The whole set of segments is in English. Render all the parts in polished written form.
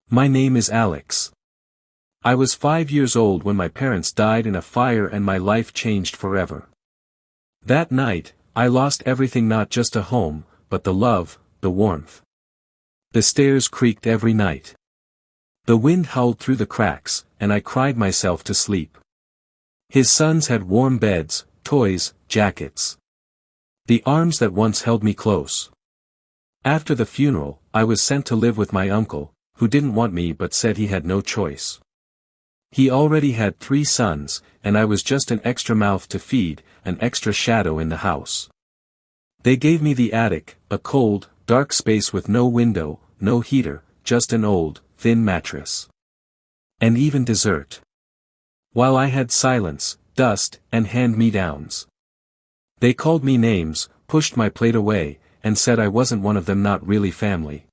My name is Alex. I was 5 years old when my parents died in a fire and my life changed forever. That night, I lost everything, not just a home, but the love, the warmth. The stairs creaked every night. The wind howled through the cracks, and I cried myself to sleep. His sons had warm beds, toys, jackets. The arms that once held me close. After the funeral, I was sent to live with my uncle, who didn't want me but said he had no choice. He already had 3 sons, and I was just an extra mouth to feed, an extra shadow in the house. They gave me the attic, a cold, dark space with no window, no heater, just an old, thin mattress. And even dessert. While I had silence, dust, and hand-me-downs. They called me names, pushed my plate away, and said I wasn't one of them, not really family.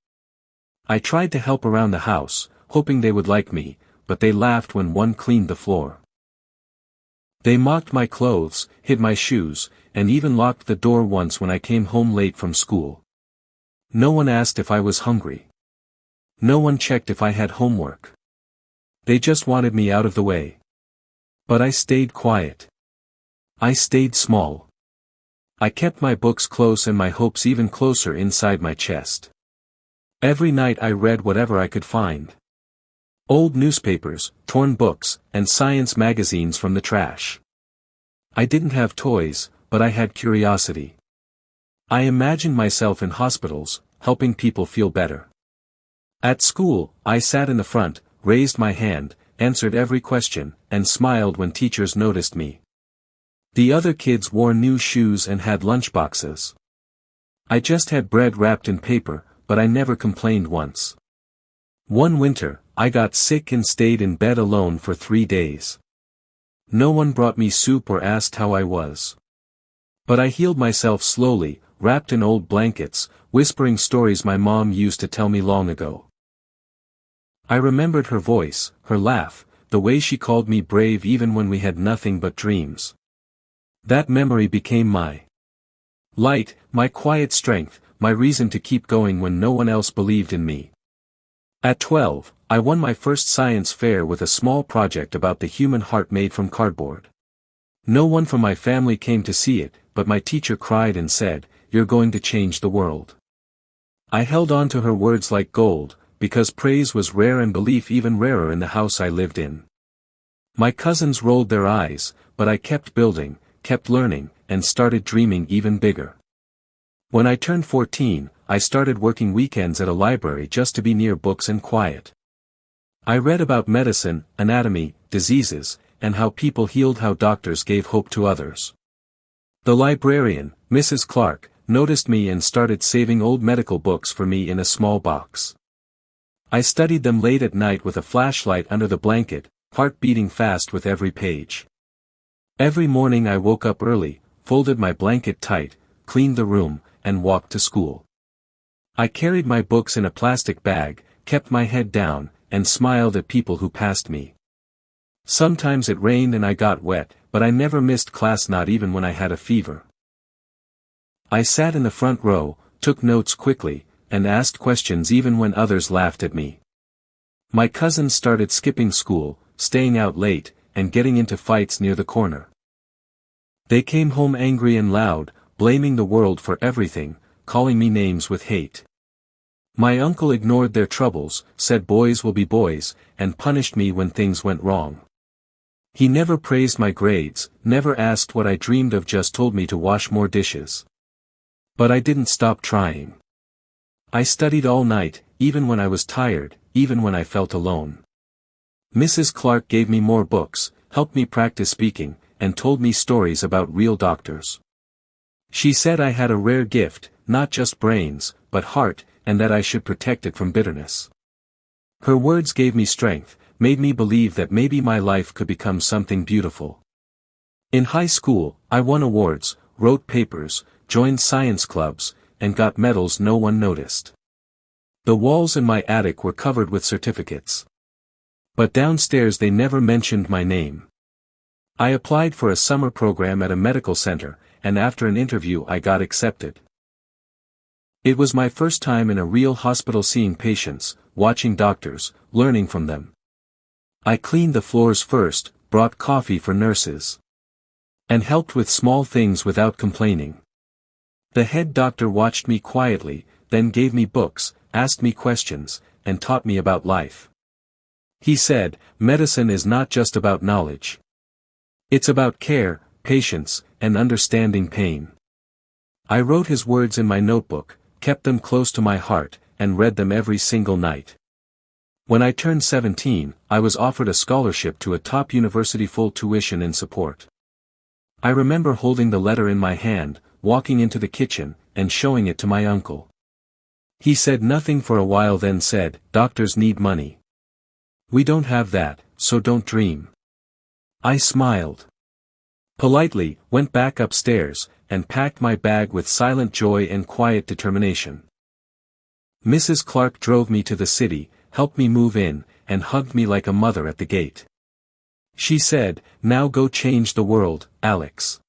I tried to help around the house, hoping they would like me, but they laughed when one cleaned the floor. They mocked my clothes, hid my shoes, and even locked the door once when I came home late from school. No one asked if I was hungry. No one checked if I had homework. They just wanted me out of the way. But I stayed quiet. I stayed small. I kept my books close and my hopes even closer inside my chest. Every night I read whatever I could find. Old newspapers, torn books, and science magazines from the trash. I didn't have toys, but I had curiosity. I imagined myself in hospitals, helping people feel better. At school, I sat in the front, raised my hand, answered every question, and smiled when teachers noticed me. The other kids wore new shoes and had lunchboxes. I just had bread wrapped in paper, but I never complained once. One winter, I got sick and stayed in bed alone for 3 days. No one brought me soup or asked how I was. But I healed myself slowly, wrapped in old blankets, whispering stories my mom used to tell me long ago. I remembered her voice, her laugh, the way she called me brave even when we had nothing but dreams. That memory became my light, my quiet strength, my reason to keep going when no one else believed in me. At 12, I won my first science fair with a small project about the human heart made from cardboard. No one from my family came to see it, but my teacher cried and said, "You're going to change the world." I held on to her words like gold, because praise was rare and belief even rarer in the house I lived in. My cousins rolled their eyes, but I kept building, kept learning, and started dreaming even bigger. When I turned 14, I started working weekends at a library just to be near books and quiet. I read about medicine, anatomy, diseases, and how people healed, how doctors gave hope to others. The librarian, Mrs. Clark, noticed me and started saving old medical books for me in a small box. I studied them late at night with a flashlight under the blanket, heart beating fast with every page. Every morning I woke up early, folded my blanket tight, cleaned the room, and walked to school. I carried my books in a plastic bag, kept my head down, and smiled at people who passed me. Sometimes it rained and I got wet, but I never missed class, not even when I had a fever. I sat in the front row, took notes quickly, and asked questions even when others laughed at me. My cousins started skipping school, staying out late, and getting into fights near the corner. They came home angry and loud, blaming the world for everything, calling me names with hate. My uncle ignored their troubles, said boys will be boys, and punished me when things went wrong. He never praised my grades, never asked what I dreamed of, just told me to wash more dishes. But I didn't stop trying. I studied all night, even when I was tired, even when I felt alone. Mrs. Clark gave me more books, helped me practice speaking, and told me stories about real doctors. She said I had a rare gift, not just brains, but heart, and that I should protect it from bitterness. Her words gave me strength, made me believe that maybe my life could become something beautiful. In high school, I won awards, wrote papers, joined science clubs, and got medals no one noticed. The walls in my attic were covered with certificates. But downstairs they never mentioned my name. I applied for a summer program at a medical center, and after an interview I got accepted. It was my first time in a real hospital seeing patients, watching doctors, learning from them. I cleaned the floors first, brought coffee for nurses, and helped with small things without complaining. The head doctor watched me quietly, then gave me books, asked me questions, and taught me about life. He said, "Medicine is not just about knowledge. It's about care, patience, and understanding pain." I wrote his words in my notebook, kept them close to my heart, and read them every single night. When I turned 17, I was offered a scholarship to a top university, full tuition and support. I remember holding the letter in my hand, walking into the kitchen, and showing it to my uncle. He said nothing for a while, then said, "Doctors need money. We don't have that, so don't dream." I smiled politely, went back upstairs, and packed my bag with silent joy and quiet determination. Mrs. Clark drove me to the city, helped me move in, and hugged me like a mother at the gate. She said, "Now go change the world, Alex.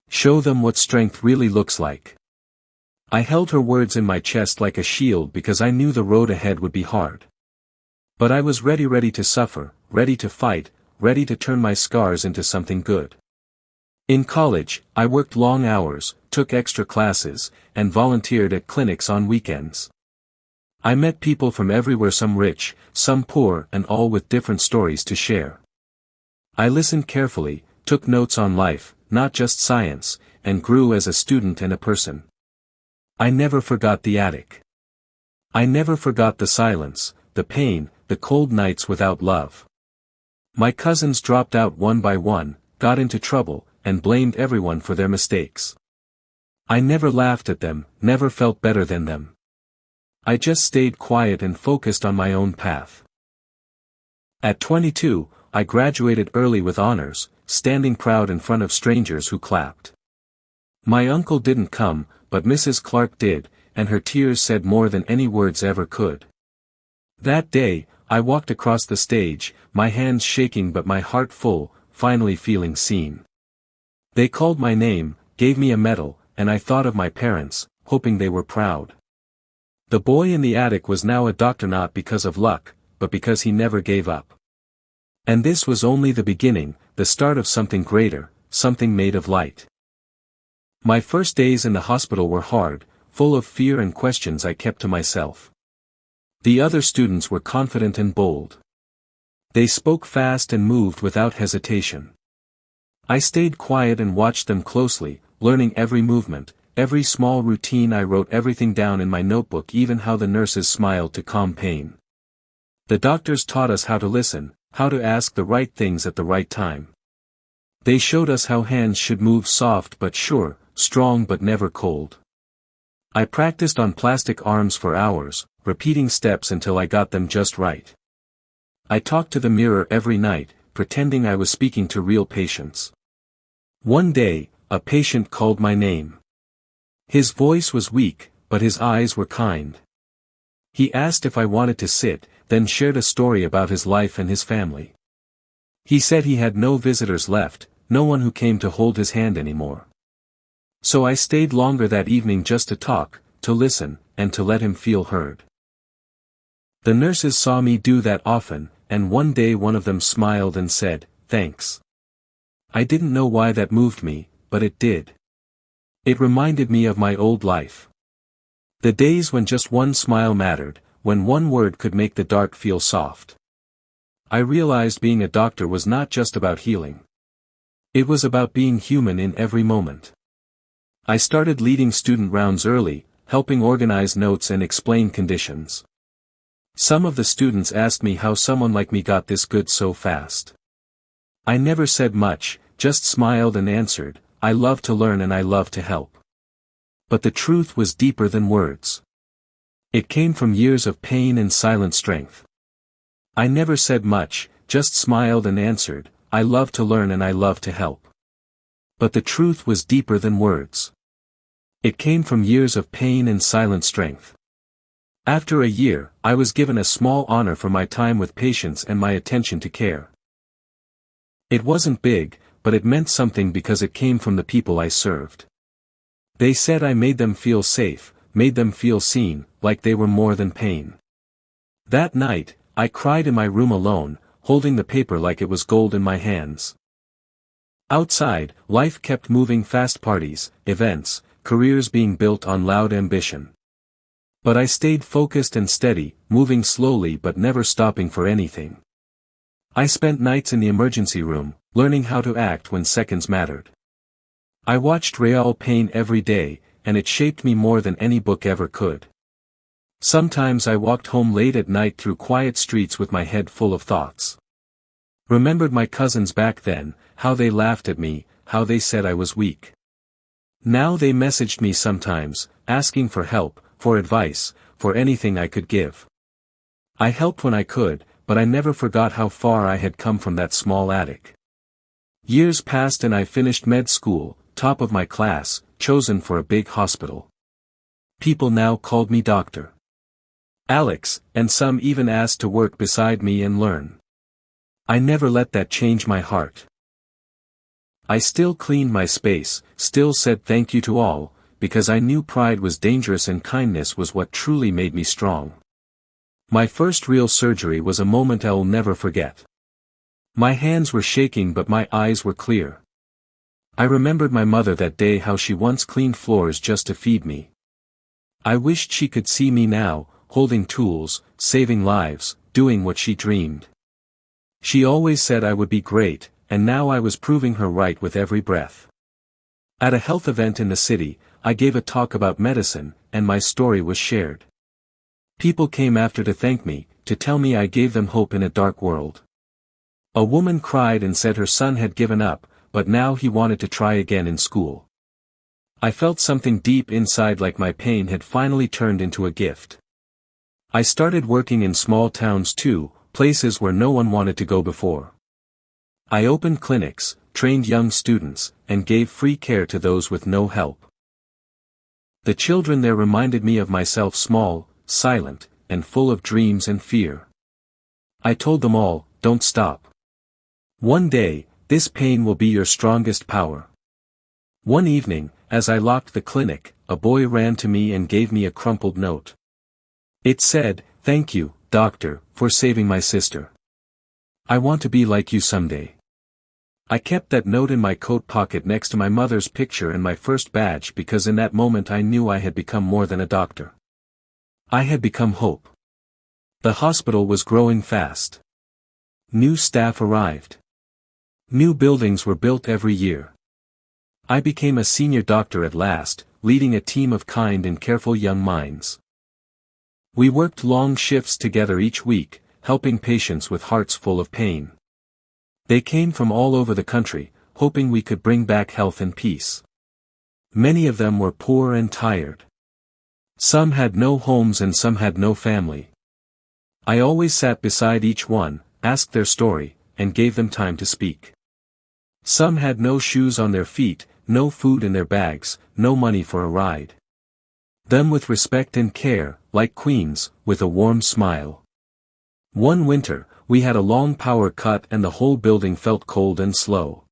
Show them what strength really looks like." I held her words in my chest like a shield because I knew the road ahead would be hard. But I was ready to suffer, ready to fight, ready to turn my scars into something good. In college, I worked long hours, took extra classes, and volunteered at clinics on weekends. I met people from everywhere, some rich, some poor, and all with different stories to share. I listened carefully, took notes on life, not just science, and grew as a student and a person. I never forgot the attic. I never forgot the silence, the pain, the cold nights without love. My cousins dropped out one by one, got into trouble, and blamed everyone for their mistakes. I never laughed at them, never felt better than them. I just stayed quiet and focused on my own path. At 22, I graduated early with honors, standing proud in front of strangers who clapped. My uncle didn't come, but Mrs. Clark did, and her tears said more than any words ever could. That day, I walked across the stage, my hands shaking but my heart full, finally feeling seen. They called my name, gave me a medal, and I thought of my parents, hoping they were proud. The boy in the attic was now a doctor, not because of luck, but because he never gave up. And this was only the beginning, the start of something greater, something made of light. My first days in the hospital were hard, full of fear and questions I kept to myself. The other students were confident and bold. They spoke fast and moved without hesitation. I stayed quiet and watched them closely, learning every movement, every small routine. I wrote everything down in my notebook, even how the nurses smiled to calm pain. The doctors taught us how to listen, how to ask the right things at the right time. They showed us how hands should move, soft but sure, strong but never cold. I practiced on plastic arms for hours, repeating steps until I got them just right. I talked to the mirror every night, pretending I was speaking to real patients. One day, a patient called my name. His voice was weak, but his eyes were kind. He asked if I wanted to sit, then shared a story about his life and his family. He said he had no visitors left, no one who came to hold his hand anymore. So I stayed longer that evening just to talk, to listen, and to let him feel heard. The nurses saw me do that often, and one day one of them smiled and said, "Thanks." I didn't know why that moved me, but it did. It reminded me of my old life. The days when just one smile mattered, when one word could make the dark feel soft. I realized being a doctor was not just about healing. It was about being human in every moment. I started leading student rounds early, helping organize notes and explain conditions. Some of the students asked me how someone like me got this good so fast. I never said much, just smiled and answered, "I love to learn and I love to help." But the truth was deeper than words. It came from years of pain and silent strength. I never said much, just smiled and answered, "I love to learn and I love to help." But the truth was deeper than words. It came from years of pain and silent strength. After a year, I was given a small honor for my time with patients and my attention to care. It wasn't big, but it meant something because it came from the people I served. They said I made them feel safe, made them feel seen, like they were more than pain. That night, I cried in my room alone, holding the paper like it was gold in my hands. Outside, life kept moving fast: parties, events, careers being built on loud ambition. But I stayed focused and steady, moving slowly but never stopping for anything. I spent nights in the emergency room, learning how to act when seconds mattered. I watched real pain every day, and it shaped me more than any book ever could. Sometimes I walked home late at night through quiet streets with my head full of thoughts. Remembered my cousins back then, how they laughed at me, how they said I was weak. Now they messaged me sometimes, asking for help, for advice, for anything I could give. I helped when I could, but I never forgot how far I had come from that small attic. Years passed and I finished med school, top of my class, chosen for a big hospital. People now called me Dr. Alex, and some even asked to work beside me and learn. I never let that change my heart. I still cleaned my space, still said thank you to all, because I knew pride was dangerous and kindness was what truly made me strong. My first real surgery was a moment I'll never forget. My hands were shaking but my eyes were clear. I remembered my mother that day, how she once cleaned floors just to feed me. I wished she could see me now, holding tools, saving lives, doing what she dreamed. She always said I would be great, and now I was proving her right with every breath. At a health event in the city, I gave a talk about medicine, and my story was shared. People came after to thank me, to tell me I gave them hope in a dark world. A woman cried and said her son had given up, but now he wanted to try again in school. I felt something deep inside, like my pain had finally turned into a gift. I started working in small towns too, places where no one wanted to go before. I opened clinics, trained young students, and gave free care to those with no help. The children there reminded me of myself, small, silent, and full of dreams and fear. I told them all, don't stop. One day, this pain will be your strongest power. One evening, as I locked the clinic, a boy ran to me and gave me a crumpled note. It said, "Thank you, doctor, for saving my sister. I want to be like you someday." I kept that note in my coat pocket next to my mother's picture and my first badge, because in that moment I knew I had become more than a doctor. I had become hope. The hospital was growing fast. New staff arrived. New buildings were built every year. I became a senior doctor at last, leading a team of kind and careful young minds. We worked long shifts together each week, helping patients with hearts full of pain. They came from all over the country, hoping we could bring back health and peace. Many of them were poor and tired. Some had no homes and some had no family. I always sat beside each one, asked their story, and gave them time to speak. Some had no shoes on their feet, no food in their bags, no money for a ride. Them with respect and care, like queens, with a warm smile. One winter, we had a long power cut and the whole building felt cold and slow.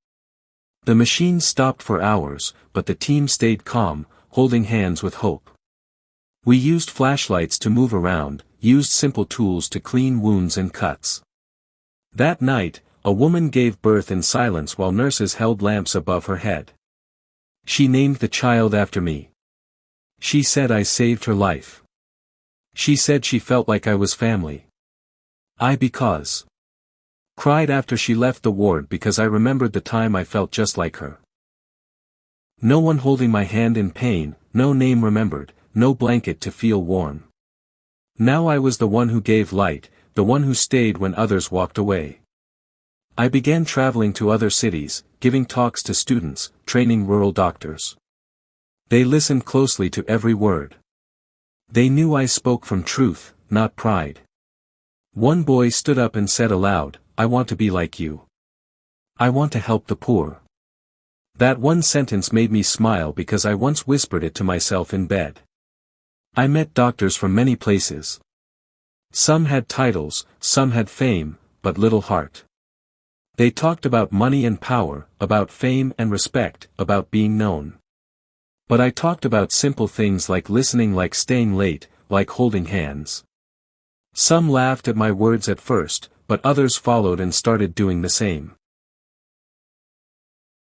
The machine stopped for hours, but the team stayed calm, holding hands with hope. We used flashlights to move around, used simple tools to clean wounds and cuts. That night, a woman gave birth in silence while nurses held lamps above her head. She named the child after me. She said I saved her life. She said she felt like I was family. Because cried after she left the ward, because I remembered the time I felt just like her. No one holding my hand in pain, no name remembered, no blanket to feel warm. Now I was the one who gave light, the one who stayed when others walked away. I began traveling to other cities, giving talks to students, training rural doctors. They listened closely to every word. They knew I spoke from truth, not pride. One boy stood up and said aloud, "I want to be like you. I want to help the poor." That one sentence made me smile, because I once whispered it to myself in bed. I met doctors from many places. Some had titles, some had fame, but little heart. They talked about money and power, about fame and respect, about being known. But I talked about simple things like listening, like staying late, like holding hands. Some laughed at my words at first, but others followed and started doing the same.